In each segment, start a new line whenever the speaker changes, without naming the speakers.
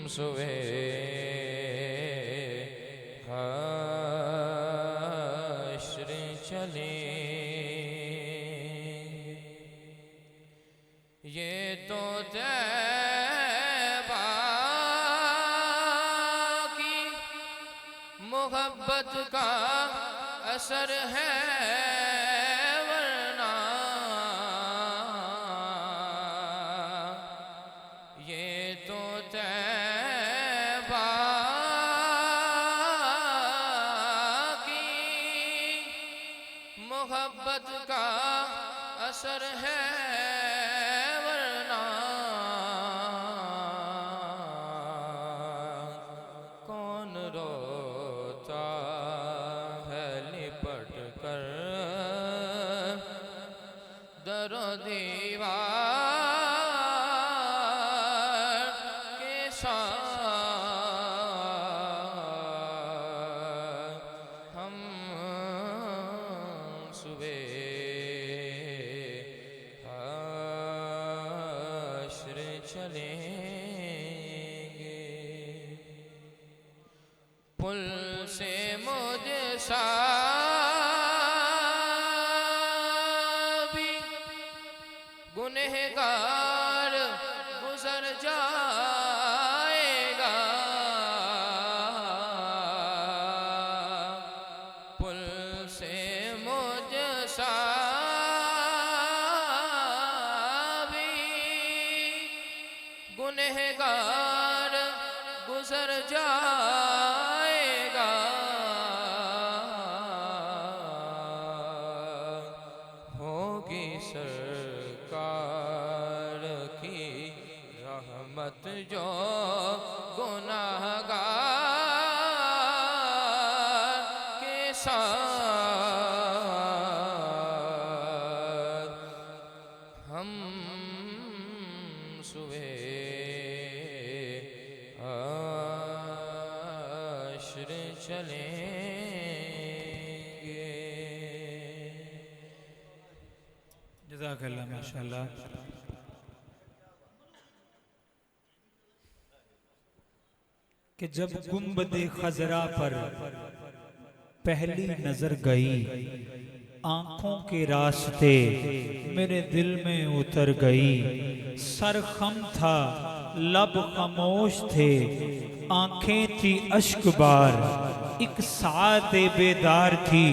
सुबह हश्र चले। ये तो तैबा की मोहब्बत का असर है, वरना ये तो तैबा की मोहब्बत का असर है, वरना कौन रोता है लिपट कर दरो दीवार के साथ। हम सुबह हश्र चलेंगे। पुल से मुझे भी गुनहगार गुजर जाएगा। पुल से मुझे भी गुनहगार गुजर जाएगा। होगी सरकार की रहमत जो गुनाहगार के साथ। हम सुबह हश्र चलेंगे।
जज़ाकल्लाह माशाअल्लाह। कि जब गुंबदे खजरा पर पहली नजर गई, आंखों के रास्ते मेरे दिल में उतर गई। सर खम था, लब खामोश थे, आंखें थी अश्कबार, एक साथ बेदार थी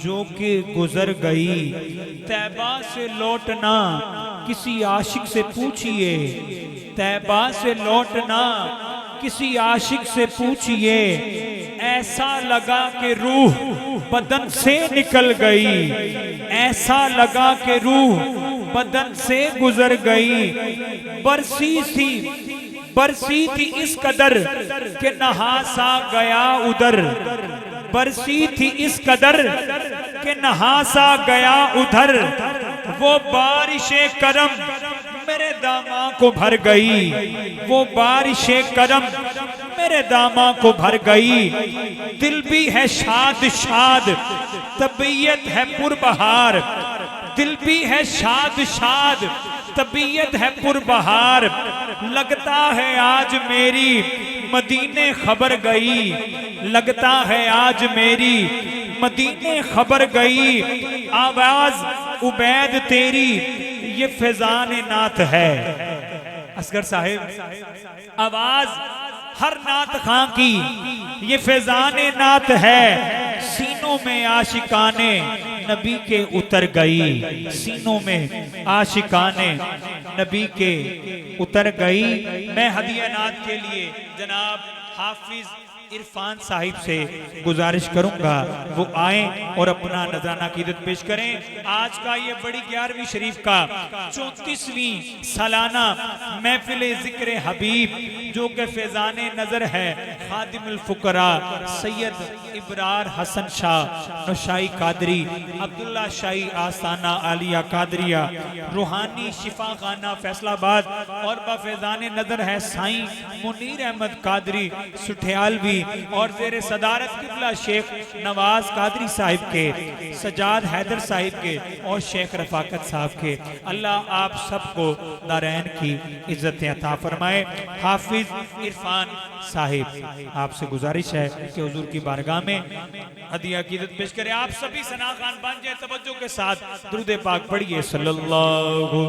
जो कि गुजर गई। तैबा से लौटना किसी आशिक से पूछिए, तैबा से लौटना किसी आशिक से पूछिए। ऐसा लगा कि रूह बदन से निकल गई, ऐसा लगा कि रूह बदन से गुजर गई। बरसी थी इस कदर कि नहासा गया उधर, बरसी थी इस कदर कि नहासा गया उधर। वो बारिशे करम मेरे दामा को भर गई, वो बारिशे करम मेरे दामा को भर गई। दिल भी है शाद शाद, तबीयत है पुरबहार, दिल भी है शाद शाद, तबीयत है पुरबहार। लगता है आज मेरी मदीने खबर गई, लगता है आज मेरी मदीने खबर गई। आवाज उबैद तेरी ये फैजान नात है। असगर साहिब, आवाज हर नात खां की ये फैजान नात है। सीनों में आशिकाने नबी के उतर गई, सीनों में आशिकाने नबी के उतर गई। मैं हदिया नात के लिए जनाब हाफिज इरफान साहिब से गुजारिश करूंगा वो आए और अपना नजराना कीदत पेश करें। आज का ये बड़ी 11वीं शरीफ का 34वीं सालाना महफिल जिक्र हबीब जो कि फैजाने नजर है खादिमुल फुकरा सैयद इब्रार हसन शाह नौशाई कादरी, अब्दुल्ला शाही आस्ताना आलिया कादरिया, रूहानी शिफा खाना फैसलाबाद और बफैजान नजर है साईं मुनीर अहमद कादरी सुठियालवी और जेर सदारत किबला शेख नवाज कादरी साहिब के, सजाद हैदर साहिब के और शेख रफाकत साहब के। अल्लाह आप सबको दारैन की इज्जत अता फरमाए। हाफिज इरफान साहिब, आपसे गुजारिश है कि हुजूर की बारगाह में हदिया की इज्जत पेश करें। आप सभी सना खान बन जाए तवज्जो के साथ दुरूद पाक पढ़िए सल्लल्लाहु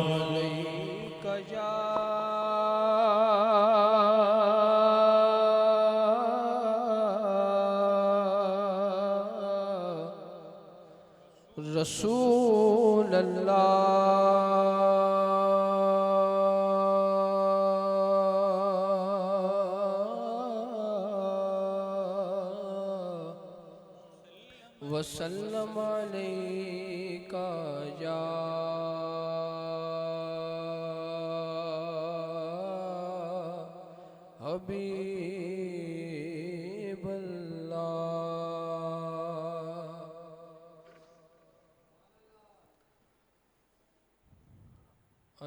रसूल अल्लाह वसल्लम अलैका या हबीब अल्लाह।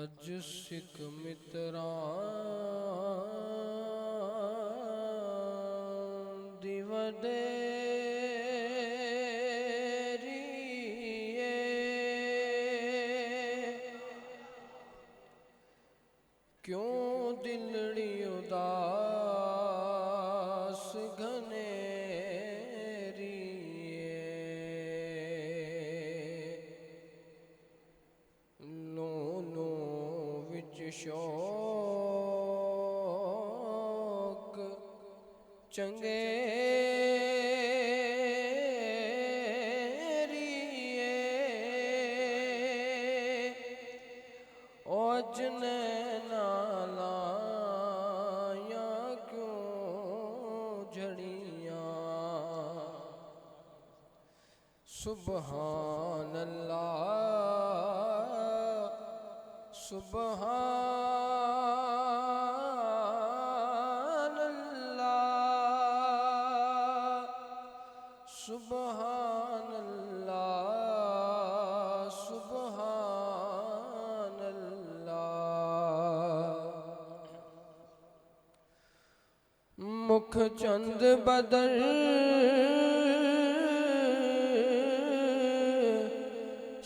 अज सिख मित्रां दी वडेरी क्यों दिलड़ी उदास घनेरी लोनो विच शौक चंगे सुबहान अल्लाह सुबहान अल्लाह सुबहान अल्लाह सुबहान अल्लाह। मुख चंद बदर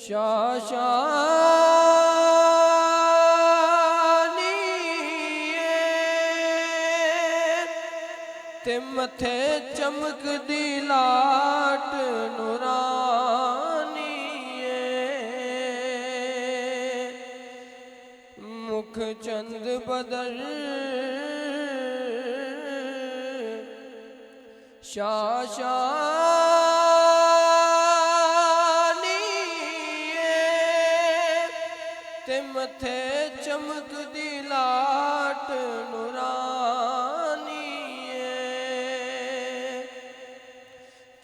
शाशानी ते मथे चमक दी लाट नूरानी मुख चंद बदर शाशा मथे चमक दी लाट नूरानी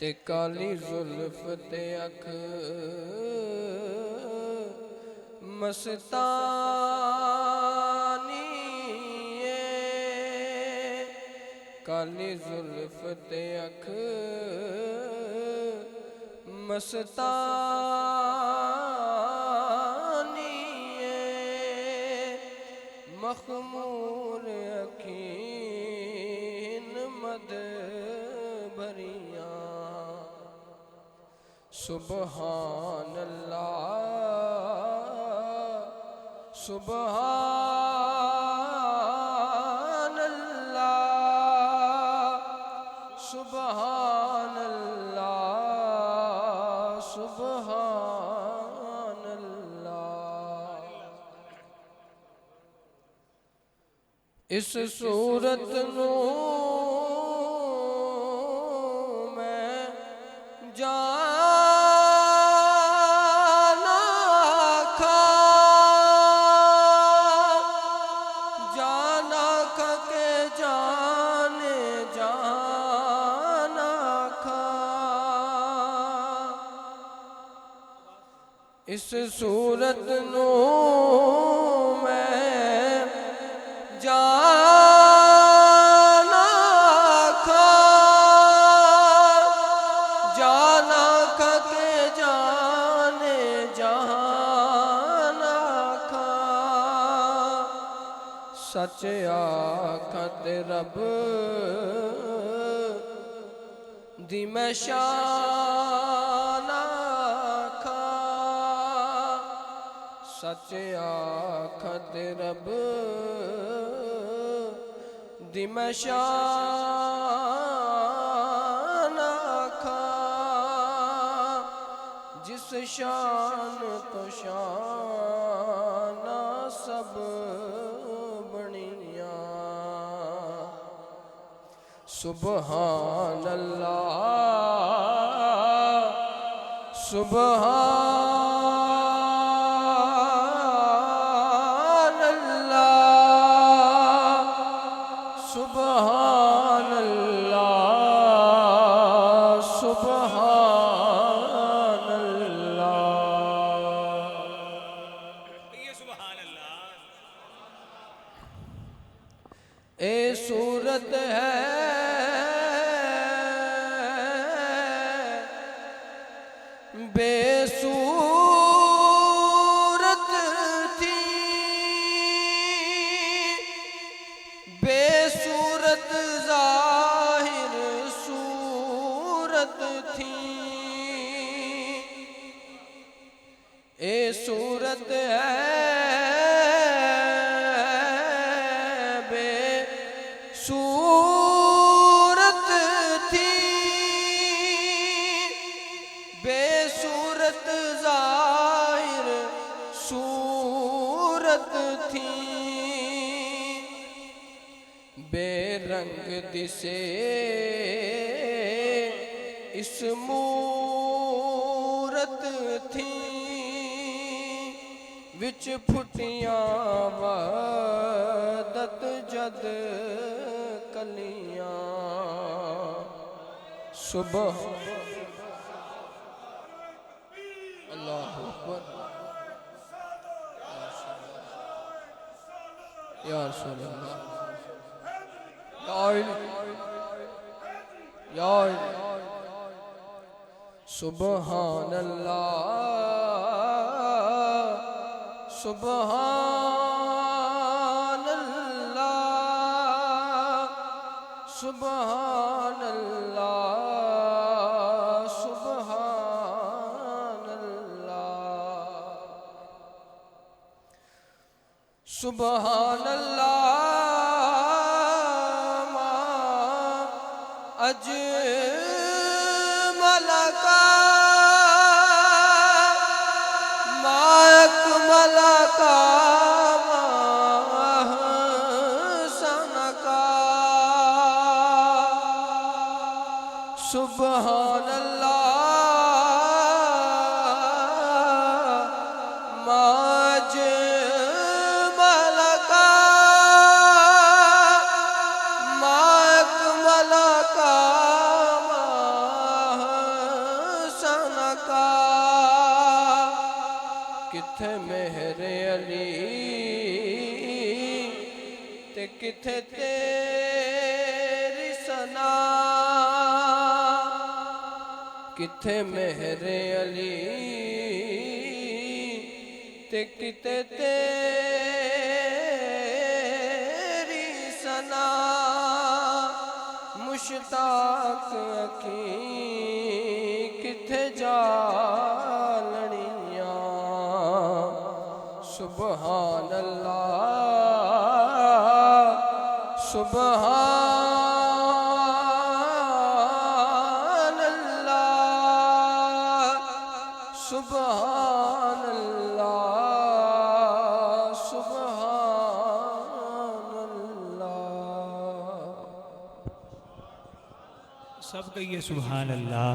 ते काली जुल्फ ते अख मस्तानी काली जुल्फ ते अख मस्तानी मखमूर अखीन मद भरिया सुबहान अल्लाह सुबहान अल्लाह सुबहान अल्लाह सुबहान अल्लाह। इस सूरत नू मैं जाना खा के जाने जाना खा इस सूरत नू मैं जाना खा सच आखत रब दी मैं शान आखा, सच आखत रब दी मैं शान आखा, जिस शान तो शान सब बनिया। सुबहान अल्लाह सुबहान अल्लाह सुबहान अल्लाह सुबहान अल्लाह।
ये सुभान अल्लाह।
ए सूरत है बेसूरत थी, बेसूरत जाहिर सूरत थी। ए सूरत है बेसूरत थी, बेसूरत जाहिर सूरत थी। बेरंग दिसे इस मूरत थी, विच फुटियां वदत जद कलियां। सुबह अल्लाहु अकबर या रसूल अल्लाह या सुबहान अल्लाह सुबहान अल्लाह सुबहान अल्लाह सुबहान अल्लाह सुबहान अल्लाह। मा अजमल का मा अकमल का मा अहसन का। सुबहान अल्लाह मा अजमल का मा अकमल का मा अहसन का। किथे मेहरे अली ते किथे तेरी सना, किथे मेहरे अली ते किथे तेरी सना। मुश्ताक अखी किथे जालनिया। सुबहान अल्लाह सुबहान अल्लाह सुबहान अल्लाह सुबहान अल्लाह।
सब कहिए सुभान अल्लाह।